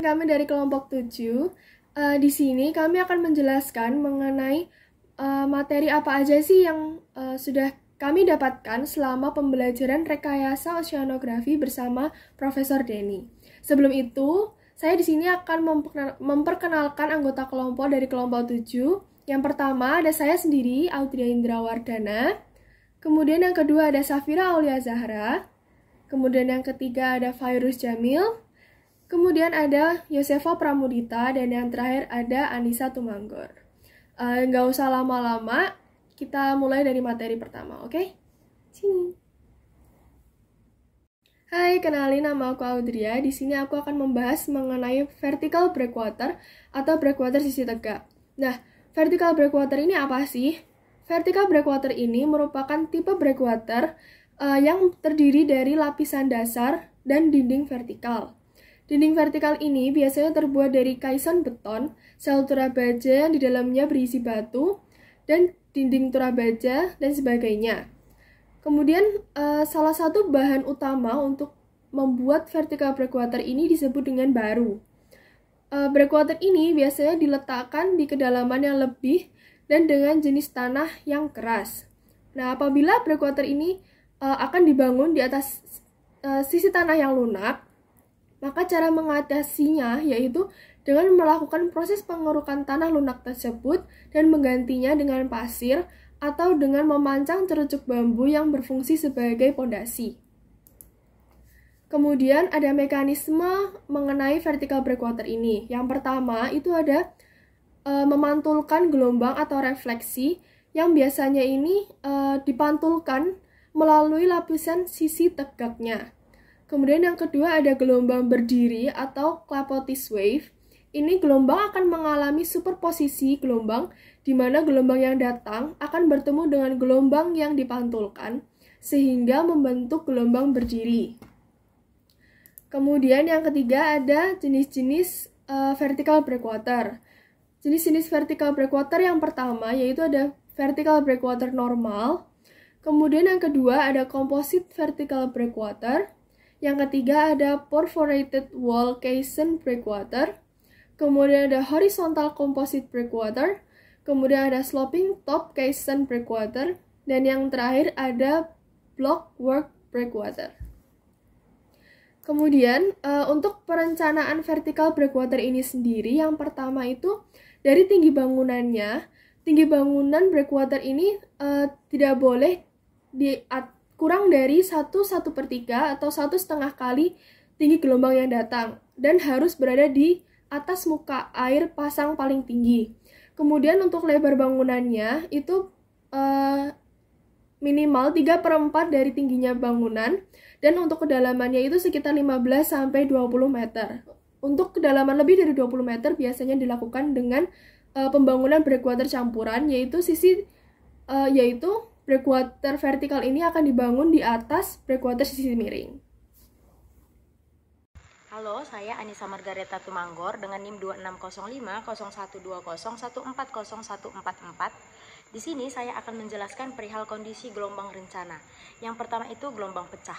kami dari kelompok 7. Di sini kami akan menjelaskan mengenai materi apa aja sih yang sudah kami dapatkan selama pembelajaran rekayasa oceanografi bersama Profesor Denny. Sebelum itu, saya di sini akan memperkenalkan anggota kelompok dari kelompok 7. Yang pertama ada saya sendiri, Audria Indrawardana. Kemudian yang kedua ada Safira Aulia Zahra. Kemudian yang ketiga ada Fairuz Jamil. Kemudian ada Yosefa Pramudita. Dan yang terakhir ada Anissa Tumanggor. Nggak usah lama-lama, kita mulai dari materi pertama, oke? Sini. Hai, kenalin nama aku Audria. Di sini aku akan membahas mengenai vertical breakwater atau breakwater sisi tegak. Nah, vertical breakwater ini apa sih? Vertical breakwater ini merupakan tipe breakwater yang terdiri dari lapisan dasar dan dinding vertikal. Dinding vertikal ini biasanya terbuat dari kaison beton, sel turabaja yang di dalamnya berisi batu, dan dinding turabaja, dan sebagainya. Kemudian, salah satu bahan utama untuk membuat vertical breakwater ini disebut dengan baru. Breakwater ini biasanya diletakkan di kedalaman yang lebih dan dengan jenis tanah yang keras. Nah, apabila breakwater ini akan dibangun di atas sisi tanah yang lunak, maka cara mengatasinya yaitu dengan melakukan proses pengerukan tanah lunak tersebut dan menggantinya dengan pasir atau dengan memancang cerucuk bambu yang berfungsi sebagai pondasi. Kemudian ada mekanisme mengenai vertical breakwater ini. Yang pertama itu ada memantulkan gelombang atau refleksi yang biasanya ini dipantulkan melalui lapisan sisi tegaknya. Kemudian yang kedua ada gelombang berdiri atau Klaprotis wave. Ini gelombang akan mengalami superposisi gelombang, di mana gelombang yang datang akan bertemu dengan gelombang yang dipantulkan, sehingga membentuk gelombang berdiri. Kemudian yang ketiga ada jenis-jenis vertical breakwater. Jenis-jenis vertical breakwater yang pertama yaitu ada vertical breakwater normal. Kemudian yang kedua ada composite vertical breakwater. Yang ketiga ada perforated wall caison breakwater. Kemudian ada horizontal composite breakwater. Kemudian ada sloping top caison breakwater. Dan yang terakhir ada block work breakwater. Kemudian untuk perencanaan vertical breakwater ini sendiri, yang pertama itu dari tinggi bangunannya. Tinggi bangunan breakwater ini tidak boleh kurang dari 1/1/3 atau 1,5 kali tinggi gelombang yang datang dan harus berada di atas muka air pasang paling tinggi. Kemudian untuk lebar bangunannya itu minimal 3/4 dari tingginya bangunan dan untuk kedalamannya itu sekitar 15-20 meter. Untuk kedalaman lebih dari 20 meter biasanya dilakukan dengan pembangunan breakwater campuran yaitu breakwater vertikal ini akan dibangun di atas breakwater sisi miring. Halo, saya Anissa Margareta Tumanggor dengan NIM 26050120140144. Di sini saya akan menjelaskan perihal kondisi gelombang rencana. Yang pertama itu gelombang pecah.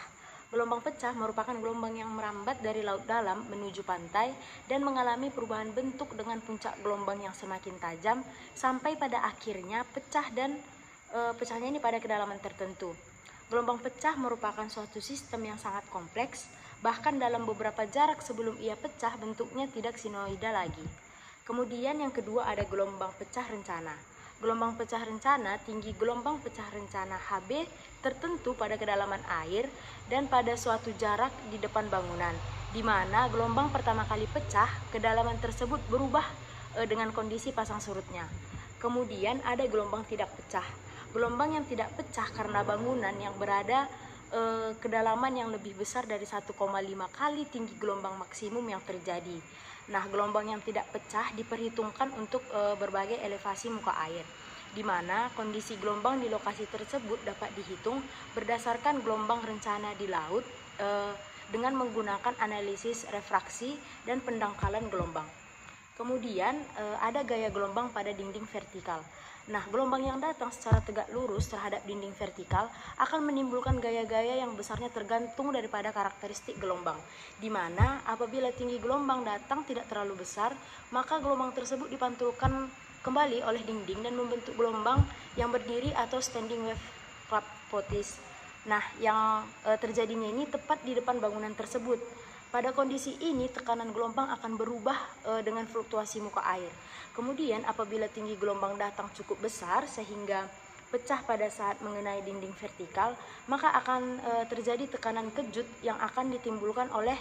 Gelombang pecah merupakan gelombang yang merambat dari laut dalam menuju pantai dan mengalami perubahan bentuk dengan puncak gelombang yang semakin tajam sampai pada akhirnya pecah dan pecahnya ini pada kedalaman tertentu. Gelombang pecah merupakan suatu sistem yang sangat kompleks, bahkan dalam beberapa jarak sebelum ia pecah bentuknya tidak sinusoidal lagi. Kemudian yang kedua ada gelombang pecah rencana. Gelombang pecah rencana, tinggi gelombang pecah rencana HB tertentu pada kedalaman air dan pada suatu jarak di depan bangunan, di mana gelombang pertama kali pecah, kedalaman tersebut berubah dengan kondisi pasang surutnya. Kemudian ada gelombang tidak pecah. Gelombang yang tidak pecah karena bangunan yang berada kedalaman yang lebih besar dari 1,5 kali tinggi gelombang maksimum yang terjadi. Nah, gelombang yang tidak pecah diperhitungkan untuk berbagai elevasi muka air, di mana kondisi gelombang di lokasi tersebut dapat dihitung berdasarkan gelombang rencana di laut dengan menggunakan analisis refraksi dan pendangkalan gelombang. Kemudian ada gaya gelombang pada dinding vertikal. Nah, gelombang yang datang secara tegak lurus terhadap dinding vertikal akan menimbulkan gaya-gaya yang besarnya tergantung daripada karakteristik gelombang. Di mana apabila tinggi gelombang datang tidak terlalu besar, maka gelombang tersebut dipantulkan kembali oleh dinding dan membentuk gelombang yang berdiri atau standing wave klapotis. Nah, yang terjadinya ini tepat di depan bangunan tersebut. Pada kondisi ini, tekanan gelombang akan berubah dengan fluktuasi muka air. Kemudian, apabila tinggi gelombang datang cukup besar sehingga pecah pada saat mengenai dinding vertikal, maka akan terjadi tekanan kejut yang akan ditimbulkan oleh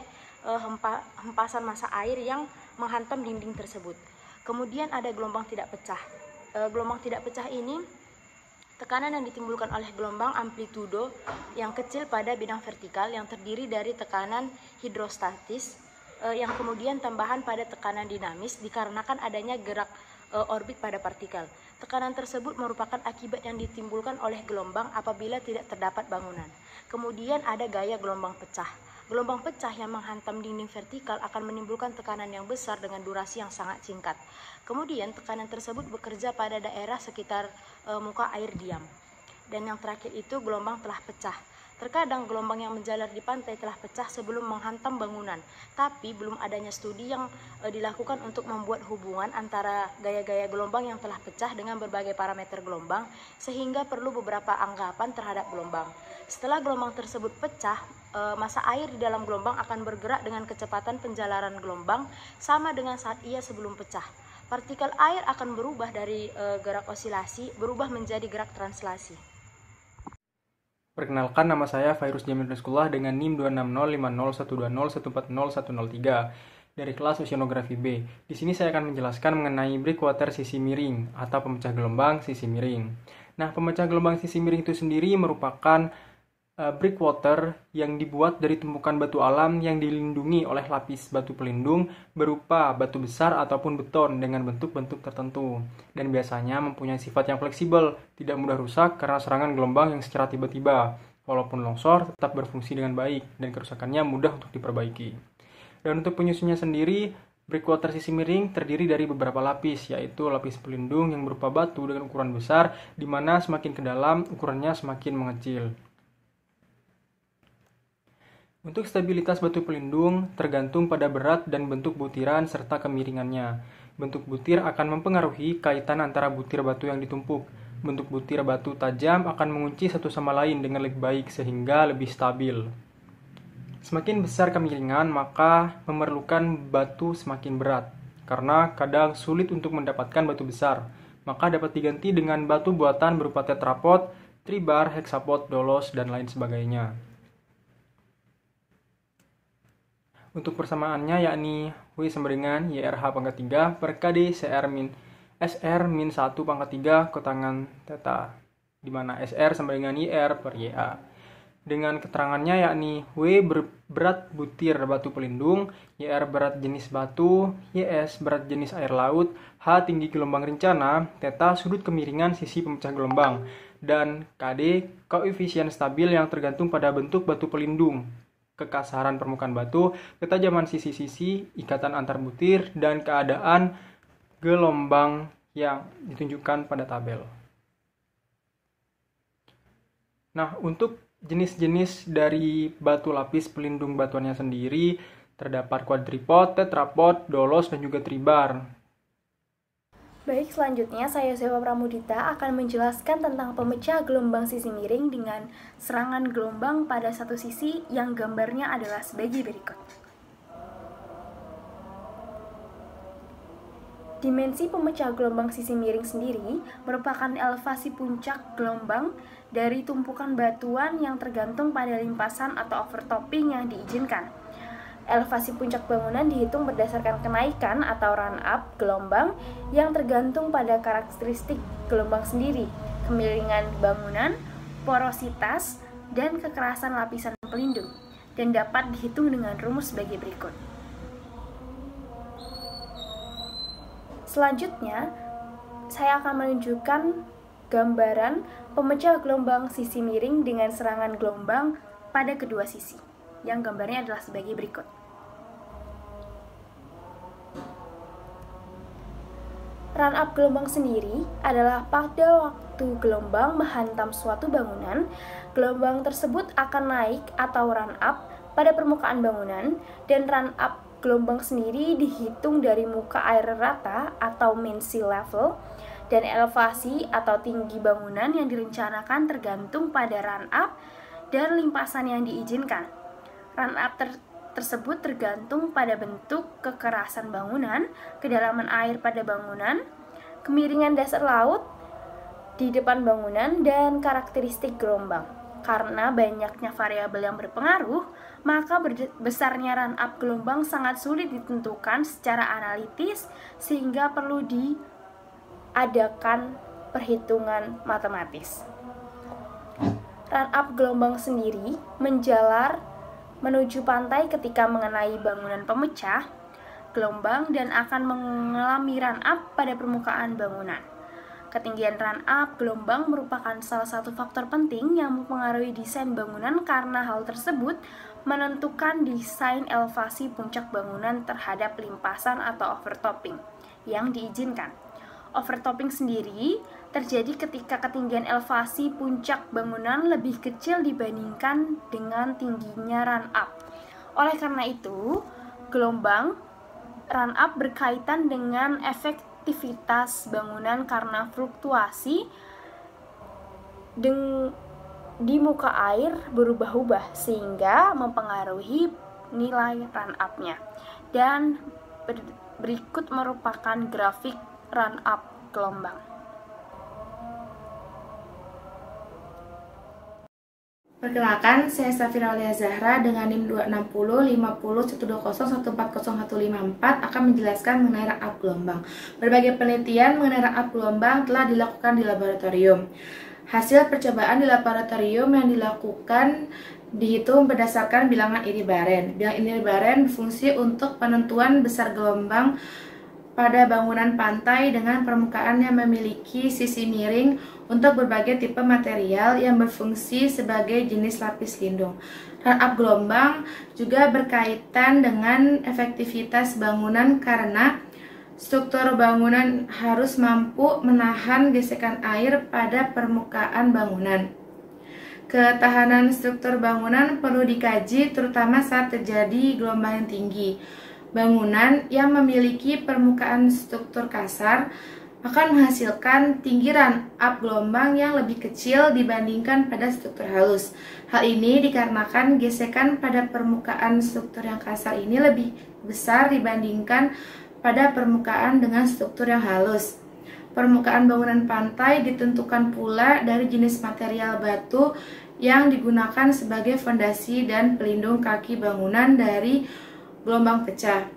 hempasan massa air yang menghantam dinding tersebut. Kemudian ada gelombang tidak pecah. Gelombang tidak pecah ini tekanan yang ditimbulkan oleh gelombang amplitudo yang kecil pada bidang vertikal yang terdiri dari tekanan hidrostatis yang kemudian tambahan pada tekanan dinamis dikarenakan adanya gerak orbit pada partikel. Tekanan tersebut merupakan akibat yang ditimbulkan oleh gelombang apabila tidak terdapat bangunan. Kemudian ada gaya gelombang pecah. Gelombang pecah yang menghantam dinding vertikal akan menimbulkan tekanan yang besar dengan durasi yang sangat singkat. Kemudian tekanan tersebut bekerja pada daerah sekitar muka air diam. Dan yang terakhir itu gelombang telah pecah. Terkadang gelombang yang menjalar di pantai telah pecah sebelum menghantam bangunan, tapi belum adanya studi yang dilakukan untuk membuat hubungan antara gaya-gaya gelombang yang telah pecah dengan berbagai parameter gelombang, sehingga perlu beberapa anggapan terhadap gelombang. Setelah gelombang tersebut pecah, massa air di dalam gelombang akan bergerak dengan kecepatan penjalaran gelombang sama dengan saat ia sebelum pecah. Partikel air akan berubah dari gerak osilasi berubah menjadi gerak translasi. Perkenalkan, nama saya Fairuz Jamil Rizkullah dengan NIM 260501101201003 dari kelas Oceanografi B. Di sini saya akan menjelaskan mengenai breakwater sisi miring atau pemecah gelombang sisi miring. Nah, pemecah gelombang sisi miring itu sendiri merupakan breakwater yang dibuat dari tumpukan batu alam yang dilindungi oleh lapis batu pelindung berupa batu besar ataupun beton dengan bentuk-bentuk tertentu, dan biasanya mempunyai sifat yang fleksibel, tidak mudah rusak karena serangan gelombang yang secara tiba-tiba. Walaupun longsor, tetap berfungsi dengan baik dan kerusakannya mudah untuk diperbaiki. Dan untuk penyusunnya sendiri, breakwater sisi miring terdiri dari beberapa lapis, yaitu lapis pelindung yang berupa batu dengan ukuran besar, di mana semakin ke dalam ukurannya semakin mengecil. Untuk stabilitas batu pelindung tergantung pada berat dan bentuk butiran serta kemiringannya. Bentuk butir akan mempengaruhi kaitan antara butir batu yang ditumpuk. Bentuk butir batu tajam akan mengunci satu sama lain dengan lebih baik sehingga lebih stabil. Semakin besar kemiringan, maka memerlukan batu semakin berat. Karena kadang sulit untuk mendapatkan batu besar, maka dapat diganti dengan batu buatan berupa tetrapod, tribar, heksapod, dolos, dan lain sebagainya. Untuk persamaannya yakni W sama dengan YRH pangkat 3 per KD SR min 1 pangkat 3 kotangan theta, di mana SR sama dengan YR per YA. Dengan keterangannya yakni W berat butir batu pelindung, YR berat jenis batu, YS berat jenis air laut, H tinggi gelombang rencana, theta sudut kemiringan sisi pemecah gelombang, dan KD koefisien stabil yang tergantung pada bentuk batu pelindung, kekasaran permukaan batu, ketajaman sisi-sisi, ikatan antar butir, dan keadaan gelombang yang ditunjukkan pada tabel. Nah, untuk jenis-jenis dari batu lapis pelindung batuannya sendiri, terdapat quadripod, tetrapod, dolos, dan juga tribar. Baik, selanjutnya saya Zewa Pramudita akan menjelaskan tentang pemecah gelombang sisi miring dengan serangan gelombang pada satu sisi yang gambarnya adalah sebagai berikut. Dimensi pemecah gelombang sisi miring sendiri merupakan elevasi puncak gelombang dari tumpukan batuan yang tergantung pada limpasan atau overtopping yang diizinkan. Elevasi puncak bangunan dihitung berdasarkan kenaikan atau run-up gelombang yang tergantung pada karakteristik gelombang sendiri, kemiringan bangunan, porositas, dan kekerasan lapisan pelindung, dan dapat dihitung dengan rumus sebagai berikut. Selanjutnya, saya akan menunjukkan gambaran pemecah gelombang sisi miring dengan serangan gelombang pada kedua sisi, yang gambarnya adalah sebagai berikut. Run up gelombang sendiri adalah pada waktu gelombang menghantam suatu bangunan, gelombang tersebut akan naik atau run up pada permukaan bangunan, dan run up gelombang sendiri dihitung dari muka air rata atau mean sea level, dan elevasi atau tinggi bangunan yang direncanakan tergantung pada run up dan limpasan yang diizinkan. Run up tersebut tergantung pada bentuk kekerasan bangunan, kedalaman air pada bangunan, kemiringan dasar laut di depan bangunan, dan karakteristik gelombang. Karena banyaknya variabel yang berpengaruh, maka besarnya run up gelombang sangat sulit ditentukan secara analitis sehingga perlu diadakan perhitungan matematis. Run up gelombang sendiri menjalar menuju pantai ketika mengenai bangunan pemecah gelombang dan akan mengalami run up pada permukaan bangunan. Ketinggian run up gelombang merupakan salah satu faktor penting yang mempengaruhi desain bangunan karena hal tersebut menentukan desain elevasi puncak bangunan terhadap limpasan atau overtopping yang diizinkan. Overtopping sendiri terjadi ketika ketinggian elevasi puncak bangunan lebih kecil dibandingkan dengan tingginya run up. Oleh karena itu, gelombang run up berkaitan dengan efektivitas bangunan karena fluktuasi di muka air berubah-ubah sehingga mempengaruhi nilai run up-nya. Dan berikut merupakan grafik run up gelombang. Perkenalkan, saya Safira Aulia Zahra dengan NIM 260 50 120 140 154 akan menjelaskan mengenai run up gelombang. Berbagai penelitian mengenai run up gelombang telah dilakukan di laboratorium. Hasil percobaan di laboratorium yang dilakukan dihitung berdasarkan bilangan Iri-Baren. Bilangan Iri-Baren berfungsi untuk penentuan besar gelombang pada bangunan pantai dengan permukaan yang memiliki sisi miring untuk berbagai tipe material yang berfungsi sebagai jenis lapis lindung. Run up gelombang juga berkaitan dengan efektivitas bangunan karena struktur bangunan harus mampu menahan gesekan air pada permukaan bangunan. Ketahanan struktur bangunan perlu dikaji terutama saat terjadi gelombang yang tinggi. Bangunan yang memiliki permukaan struktur kasar akan menghasilkan tinggi run up gelombang yang lebih kecil dibandingkan pada struktur halus. Hal ini dikarenakan gesekan pada permukaan struktur yang kasar ini lebih besar dibandingkan pada permukaan dengan struktur yang halus. Permukaan bangunan pantai ditentukan pula dari jenis material batu yang digunakan sebagai fondasi dan pelindung kaki bangunan dari gelombang pecah.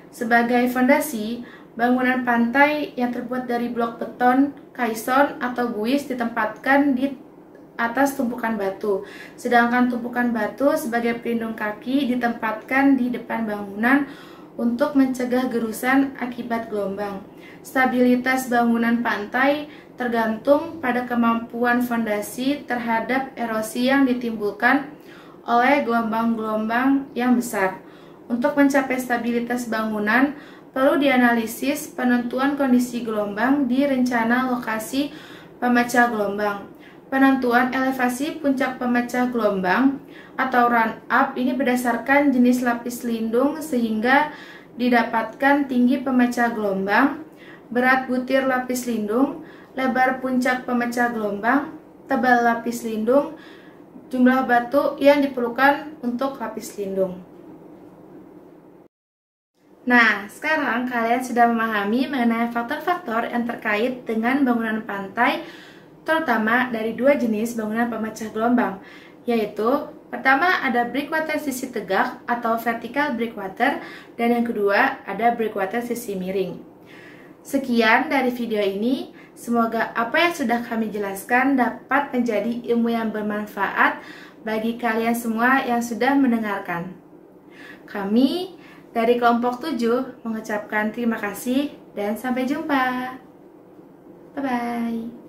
Sebagai fondasi, bangunan pantai yang terbuat dari blok beton, kaison, atau buis ditempatkan di atas tumpukan batu. Sedangkan tumpukan batu sebagai pelindung kaki ditempatkan di depan bangunan untuk mencegah gerusan akibat gelombang. Stabilitas bangunan pantai tergantung pada kemampuan fondasi terhadap erosi yang ditimbulkan oleh gelombang-gelombang yang besar. Untuk mencapai stabilitas bangunan, perlu dianalisis penentuan kondisi gelombang di rencana lokasi pemecah gelombang. Penentuan elevasi puncak pemecah gelombang atau run up ini berdasarkan jenis lapis lindung sehingga didapatkan tinggi pemecah gelombang, berat butir lapis lindung, lebar puncak pemecah gelombang, tebal lapis lindung, jumlah batu yang diperlukan untuk lapis lindung. Nah, sekarang kalian sudah memahami mengenai faktor-faktor yang terkait dengan bangunan pantai, terutama dari dua jenis bangunan pemecah gelombang, yaitu pertama ada breakwater sisi tegak atau vertical breakwater, dan yang kedua ada breakwater sisi miring. Sekian dari video ini, semoga apa yang sudah kami jelaskan dapat menjadi ilmu yang bermanfaat bagi kalian semua yang sudah mendengarkan. Kami dari kelompok 7 mengucapkan terima kasih dan sampai jumpa. Bye-bye.